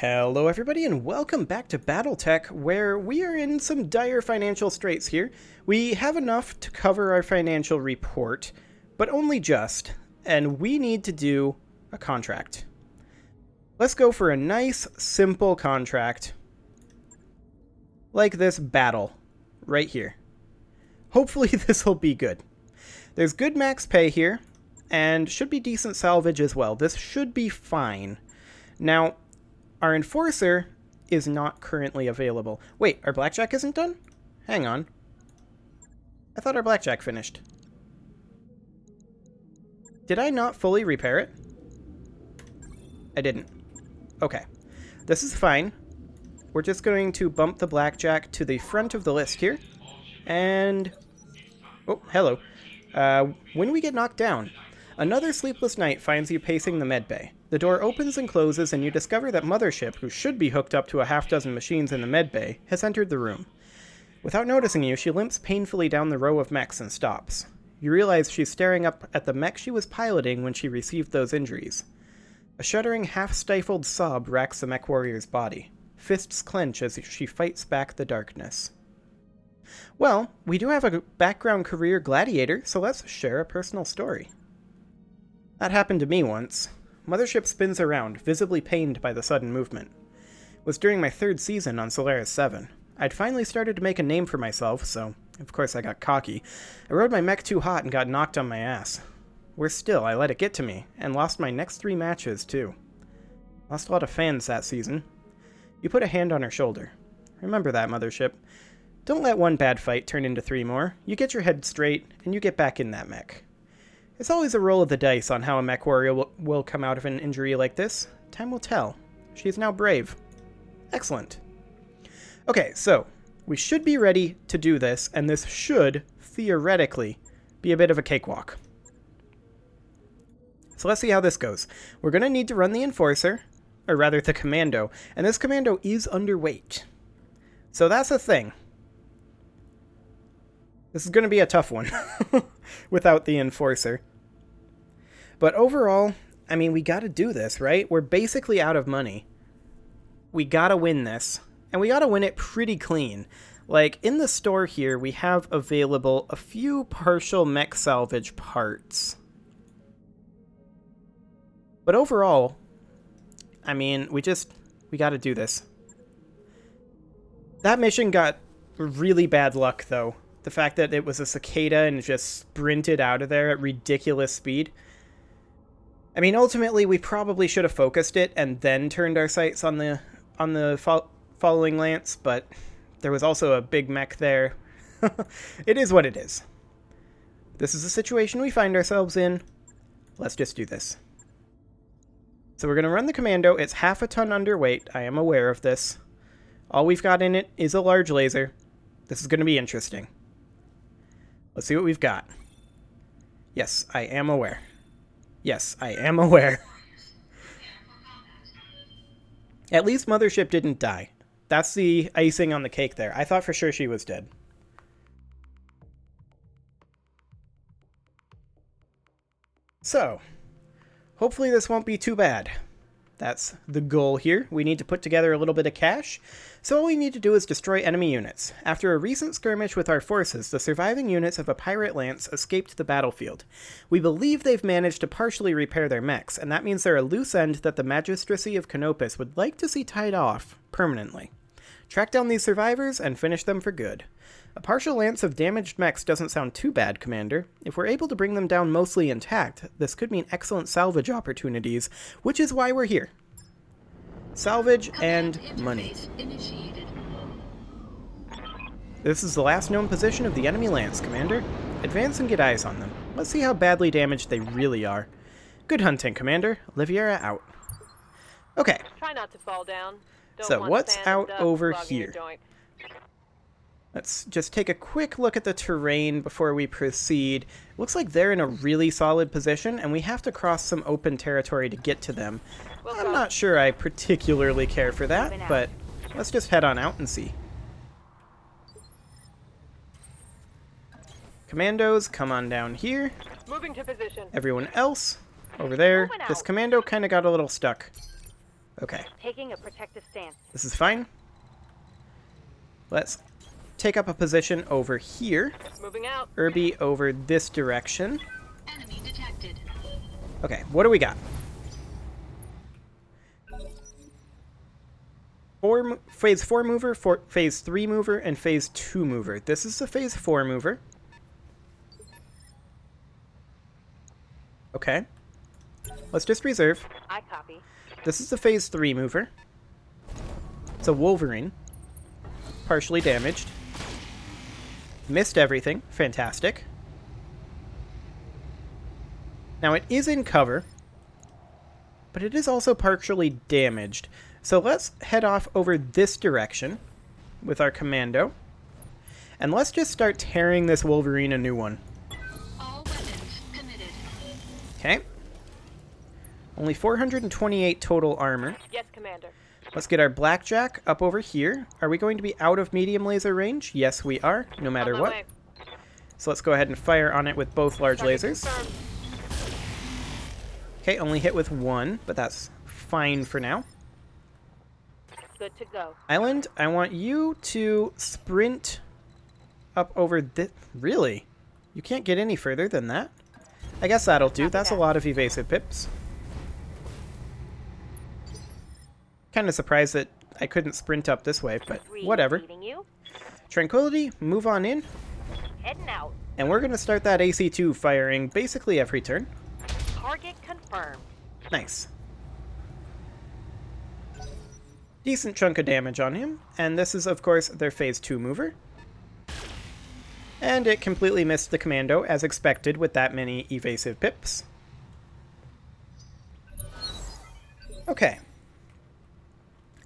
Hello everybody and welcome back to BattleTech, where we are in some dire financial straits here. We have enough to cover our financial report, but only just, and we need to do a contract. Let's go for a nice, simple contract, like this battle, right here. Hopefully this will be good. There's good max pay here, and should be decent salvage as well. This should be fine. Now, our Enforcer is not currently available. Wait, our Blackjack isn't done? Hang on. I thought our Blackjack finished. Did I not fully repair it? I didn't. Okay. This is fine. We're just going to bump the Blackjack to the front of the list here. And... oh, hello. When we get knocked down, another sleepless night finds you pacing the medbay. The door opens and closes, and you discover that Mothership, who should be hooked up to a half-dozen machines in the medbay, has entered the room. Without noticing you, she limps painfully down the row of mechs and stops. You realize she's staring up at the mech she was piloting when she received those injuries. A shuddering, half-stifled sob racks the mech warrior's body. Fists clench as she fights back the darkness. Well, we do have a background career gladiator, so let's share a personal story. That happened to me once. Mothership spins around, visibly pained by the sudden movement. It was during my 3rd season on Solaris 7. I'd finally started to make a name for myself, so of course I got cocky. I rode my mech too hot and got knocked on my ass. Worse still, I let it get to me, and lost my next 3 matches too. Lost a lot of fans that season. You put a hand on her shoulder. Remember that, Mothership. Don't let one bad fight turn into 3 more. You get your head straight, and you get back in that mech. It's always a roll of the dice on how a mech warrior will come out of an injury like this. Time will tell. She is now brave. Excellent. Okay, so we should be ready to do this, and this should, theoretically, be a bit of a cakewalk. So let's see how this goes. We're going to need to run the Enforcer, or rather the Commando, and this Commando is underweight. So that's a thing. This is going to be a tough one without the Enforcer. But overall, I mean, we got to do this, right? We're basically out of money. We got to win this, and we got to win it pretty clean. Like, in the store here, we have available a few partial mech salvage parts. But overall, I mean, we got to do this. That mission got really bad luck, though. The fact that it was a cicada and just sprinted out of there at ridiculous speed. I mean, ultimately, we probably should have focused it and then turned our sights on the following lance, but there was also a big mech there. It is what it is. This is the situation we find ourselves in. Let's just do this. So we're going to run the Commando. It's half a ton underweight. I am aware of this. All we've got in it is a large laser. This is going to be interesting. Let's see what we've got. Yes, I am aware. Yes, I am aware. At least Mothership didn't die. That's the icing on the cake there. I thought for sure she was dead. So, hopefully this won't be too bad. That's the goal here. We need to put together a little bit of cash, so all we need to do is destroy enemy units. After a recent skirmish with our forces, the surviving units of a pirate lance escaped the battlefield. We believe they've managed to partially repair their mechs, and that means they're a loose end that the Magistracy of Canopus would like to see tied off permanently. Track down these survivors and finish them for good. A partial lance of damaged mechs doesn't sound too bad, Commander. If we're able to bring them down mostly intact, this could mean excellent salvage opportunities, which is why we're here. Salvage and money. This is the last known position of the enemy lance, Commander. Advance and get eyes on them. Let's see how badly damaged they really are. Good hunting, Commander. Oliviera out. Okay. Try not to fall down. So what's out over here? Let's just take a quick look at the terrain before we proceed. Looks like they're in a really solid position, and we have to cross some open territory to get to them. I'm not sure I particularly care for that, but let's just head on out and see. Commandos, come on down here. Moving to position. Everyone else, over there. This Commando kind of got a little stuck. Okay. Taking a protective stance. This is fine. Let's take up a position over here. Moving out. Irby over this direction. Enemy detected. Okay, what do we got? Phase 4 mover, Phase 3 mover, and Phase 2 mover. This is the Phase 4 mover. Okay. Let's just reserve. I copy. This is the Phase 3 mover. It's a Wolverine. Partially damaged. Missed everything. Fantastic. Now it is in cover, but it is also partially damaged. So let's head off over this direction with our commando. And let's just start tearing this Wolverine a new one. All weapons committed. Okay. Only 428 total armor. Yes, Commander. Let's get our Blackjack up over here. Are we going to be out of medium laser range? Yes, we are, no matter On my what. way. So let's go ahead and fire on it with both large Target lasers. confirmed. Okay, only hit with one, but that's fine for now. Good to go. Island, I want you to sprint up over this. Really? You can't get any further than that? I guess that'll do. That's a lot of evasive pips. Kind of surprised that I couldn't sprint up this way, but whatever. You. Tranquility, move on in. Heading out. And we're going to start that AC2 firing basically every turn. Target confirmed. Nice. Decent chunk of damage on him. And this is, of course, their Phase 2 mover. And it completely missed the commando, as expected, with that many evasive pips. Okay.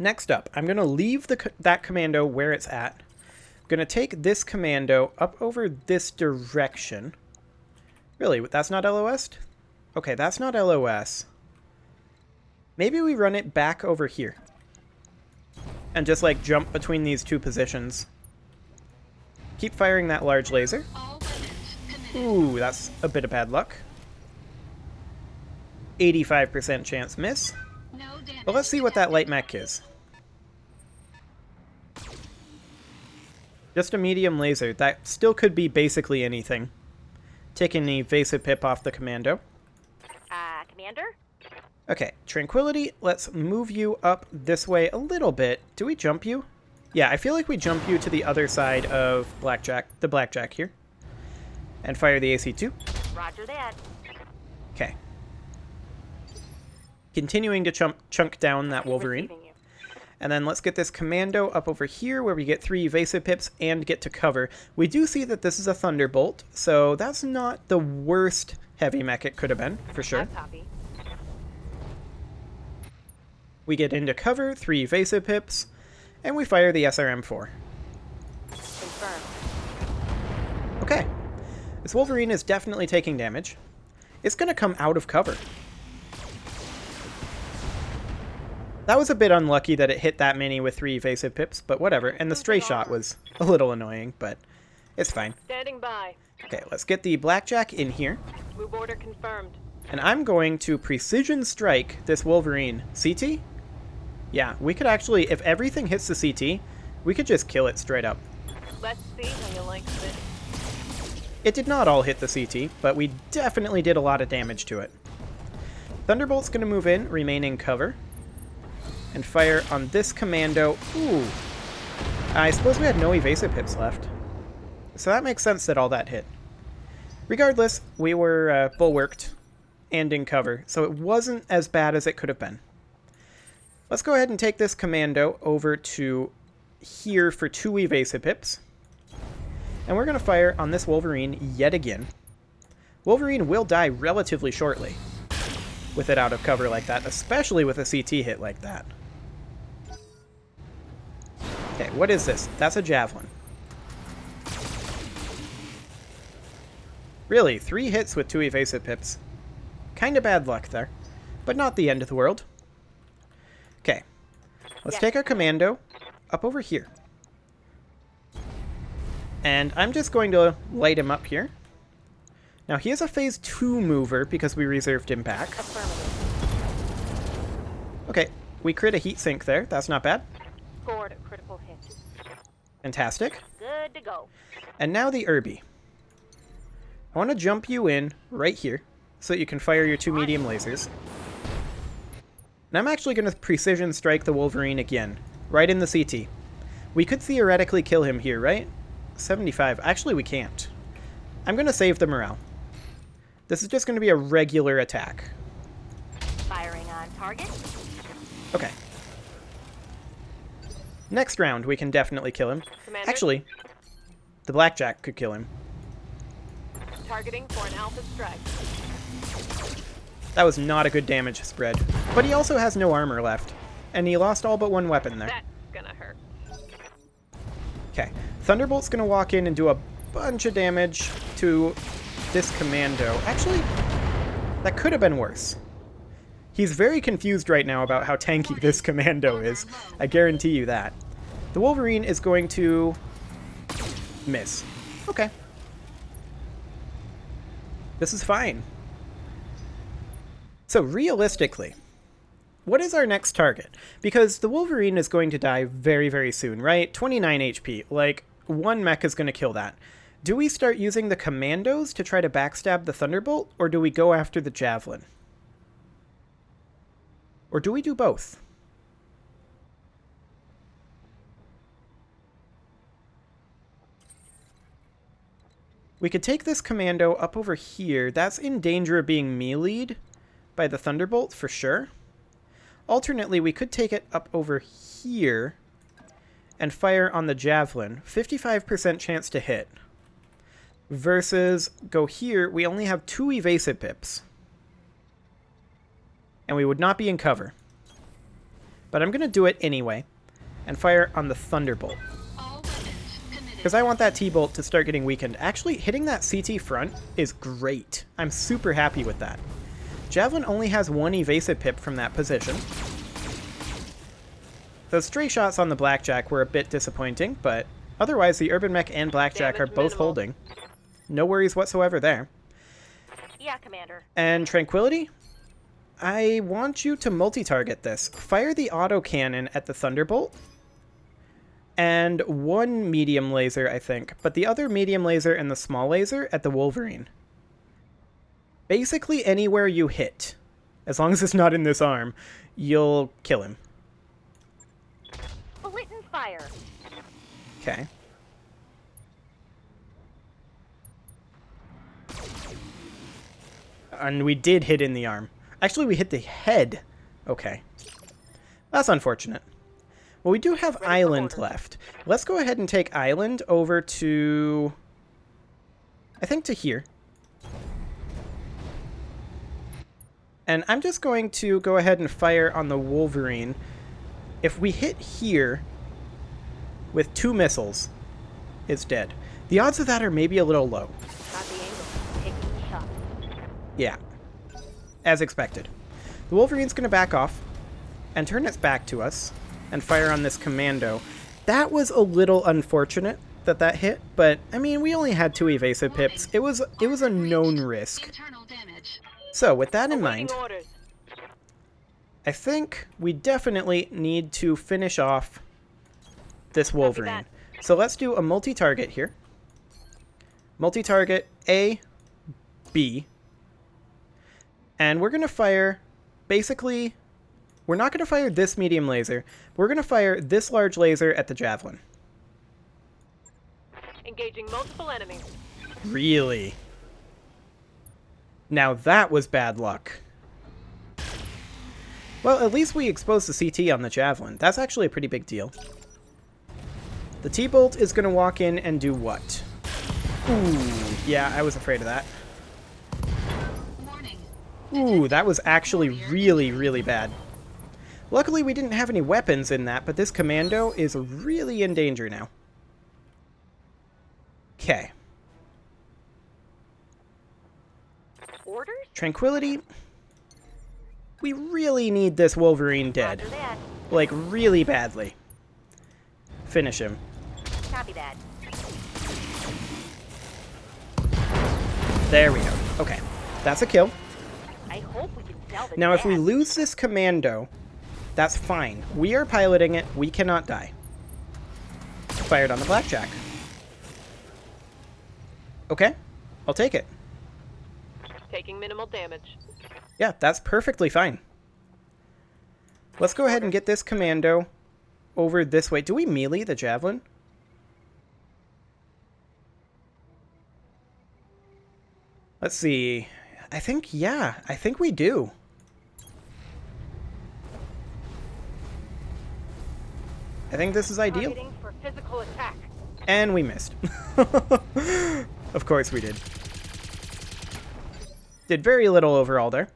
Next up, I'm going to leave that commando where it's at. I'm going to take this commando up over this direction. Really, that's not LOS? Okay, that's not LOS. Maybe we run it back over here. And just, like, jump between these two positions. Keep firing that large laser. Ooh, that's a bit of bad luck. 85% chance miss. But let's see what that light mech is. Just a medium laser. That still could be basically anything. Taking the evasive pip off the commando. Commander? Okay, Tranquility, let's move you up this way a little bit. Do we jump you? Yeah, I feel like we jump you to the other side of the Blackjack here. And fire the AC2. Roger that. Okay. Continuing to chunk down that Wolverine. Receiving you. And then let's get this commando up over here where we get 3 evasive pips and get to cover. We do see that this is a Thunderbolt, so that's not the worst heavy mech it could have been, for sure. Copy. We get into cover, 3 evasive pips, and we fire the SRM-4. Confirmed. Okay. This Wolverine is definitely taking damage. It's going to come out of cover. That was a bit unlucky that it hit that many with 3 evasive pips, but whatever. And the stray shot was a little annoying, but it's fine. Standing by. Okay, let's get the Blackjack in here. Move order confirmed. And I'm going to precision strike this Wolverine. CT? Yeah, we could actually, if everything hits the CT, we could just kill it straight up. Let's see how you like this. It did not all hit the CT, but we definitely did a lot of damage to it. Thunderbolt's going to move in, remain in cover, and fire on this commando. Ooh. I suppose we had no evasive pips left. So that makes sense that all that hit. Regardless, we were bulwarked and in cover, so it wasn't as bad as it could have been. Let's go ahead and take this commando over to here for 2 evasive pips. And we're going to fire on this Wolverine yet again. Wolverine will die relatively shortly with it out of cover like that, especially with a CT hit like that. Okay, what is this? That's a Javelin. Really, 3 hits with 2 evasive pips. Kinda bad luck there, but not the end of the world. Okay, let's take our commando up over here. And I'm just going to light him up here. Now, he is a Phase 2 mover because we reserved him back. Affirmative. Okay, we crit a heat sink there. That's not bad. Scored a critical hit. Fantastic. Good to go. And now the Irby. I want to jump you in right here so that you can fire your 2 medium lasers. And I'm actually going to precision strike the Wolverine again, right in the CT. We could theoretically kill him here, right? 75. Actually, we can't. I'm going to save the morale. This is just going to be a regular attack. Firing on target. Okay. Next round, we can definitely kill him. Commander. Actually, the Blackjack could kill him. Targeting for an alpha strike. That was not a good damage spread. But he also has no armor left. And he lost all but 1 weapon there. That's gonna hurt. Okay. Thunderbolt's going to walk in and do a bunch of damage to this commando. Actually, that could have been worse. He's very confused right now about how tanky this commando is. I guarantee you that. The Wolverine is going to miss. Okay. This is fine. So realistically, what is our next target? Because the Wolverine is going to die very, very soon, right? 29 HP. Like, 1 mech is going to kill that. Do we start using the commandos to try to backstab the Thunderbolt, or do we go after the Javelin? Or do we do both? We could take this commando up over here. That's in danger of being melee'd by the Thunderbolt for sure. Alternately, we could take it up over here and fire on the Javelin. 55% chance to hit. Versus go here, we only have 2 evasive pips. And we would not be in cover. But I'm going to do it anyway and fire on the Thunderbolt. Because I want that T-Bolt to start getting weakened. Actually, hitting that CT front is great. I'm super happy with that. Javelin only has 1 evasive pip from that position. Those stray shots on the Blackjack were a bit disappointing, but otherwise the Urban Mech and Blackjack Damage are both minimal. holding. No worries whatsoever there. Yeah, Commander. And Tranquility? I want you to multi-target this. Fire the autocannon at the Thunderbolt. And 1 medium laser, I think. But the other medium laser and the small laser at the Wolverine. Basically anywhere you hit, as long as it's not in this arm, you'll kill him. Blatant fire. Okay. And we did hit in the arm. Actually, we hit the head. Okay. That's unfortunate. Well, we do have Ready for Island order. left. Let's go ahead and take Island over to... I think to here. And I'm just going to go ahead and fire on the Wolverine. If we hit here with 2 missiles, it's dead. The odds of that are maybe a little low. Got the angle. Taking the shot. Yeah. As expected. The Wolverine's going to back off and turn its back to us and fire on this commando. That was a little unfortunate that that hit, but I mean, we only had 2 evasive pips. It was a known risk. So, with that in mind, Awaiting orders. I think we definitely need to finish off this Wolverine. So let's do a multi-target here. Multi-target A, B. And we're going to fire, basically, we're not going to fire this medium laser. We're going to fire this large laser at the Javelin. Engaging multiple enemies. Really? Now that was bad luck. Well, at least we exposed the CT on the Javelin. That's actually a pretty big deal. The T-Bolt is going to walk in and do what? Ooh, yeah, I was afraid of that. Ooh, that was actually really, really bad. Luckily, we didn't have any weapons in that, but this commando is really in danger now. Okay. Orders? Tranquility. We really need this Wolverine dead. Roger that. Like, really badly. Finish him. Copy that. There we go. Okay. That's a kill. I hope we can salvage Now, if we that. lose this commando, That's fine. We are piloting it. We cannot die. Fired on the blackjack. Okay. I'll take it. Taking minimal damage. Yeah, that's perfectly fine. Let's go ahead and get this commando over this way. Do we melee the javelin? Let's see. I think we do. I think this is ideal. Targeting for physical attack. And we missed. Of course we did. Did very little overall there.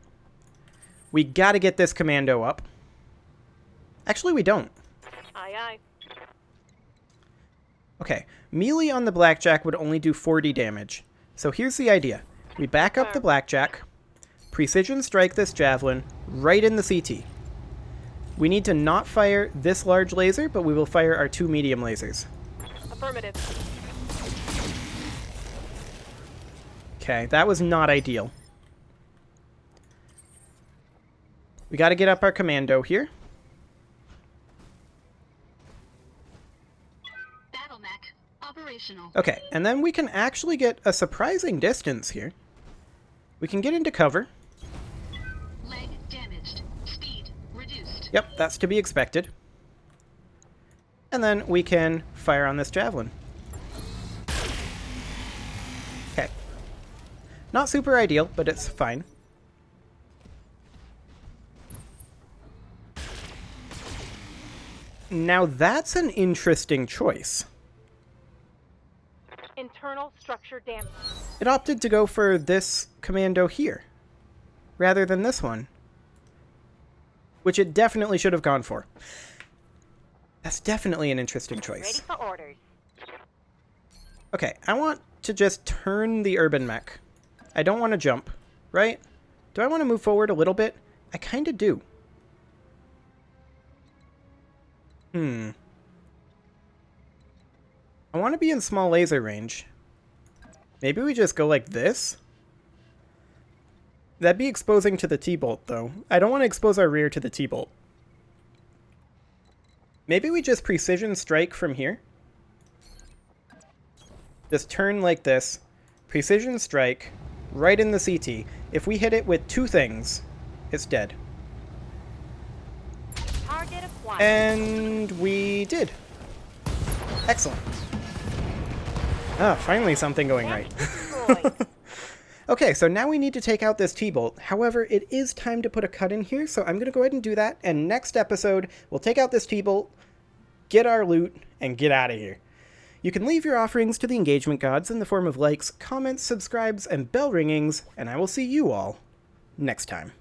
We gotta get this commando up. Actually, we don't. Aye, aye. Okay, melee on the blackjack would only do 40 damage. So here's the idea. We back up the blackjack, precision strike this javelin right in the CT. We need to not fire this large laser, but we will fire our 2 medium lasers. Affirmative. Okay, that was not ideal. We got to get up our commando here. BattleTech operational. Okay, and then we can actually get a surprising distance here. We can get into cover. Leg damaged. Speed reduced. Yep, that's to be expected. And then we can fire on this javelin. Okay. Not super ideal, but it's fine. Now that's an interesting choice. Internal structure damage. It opted to go for this commando here, rather than this one. Which it definitely should have gone for. That's definitely an interesting Ready choice. for orders. Okay, I want to just turn the urban mech. I don't want to jump, right? Do I want to move forward a little bit? I kind of do. I want to be in small laser range. Maybe we just go like this? That'd be exposing to the T-bolt, though. I don't want to expose our rear to the T-bolt. Maybe we just precision strike from here. Just turn like this. Precision strike. Right in the CT. If we hit it with 2 things, it's dead. Target acquired. And we did. Excellent. Ah, finally something going right. Destroyed. Okay, so now we need to take out this T-bolt. However, it is time to put a cut in here, so I'm going to go ahead and do that. And next episode, we'll take out this T-bolt, get our loot, and get out of here. You can leave your offerings to the engagement gods in the form of likes, comments, subscribes, and bell ringings, and I will see you all next time.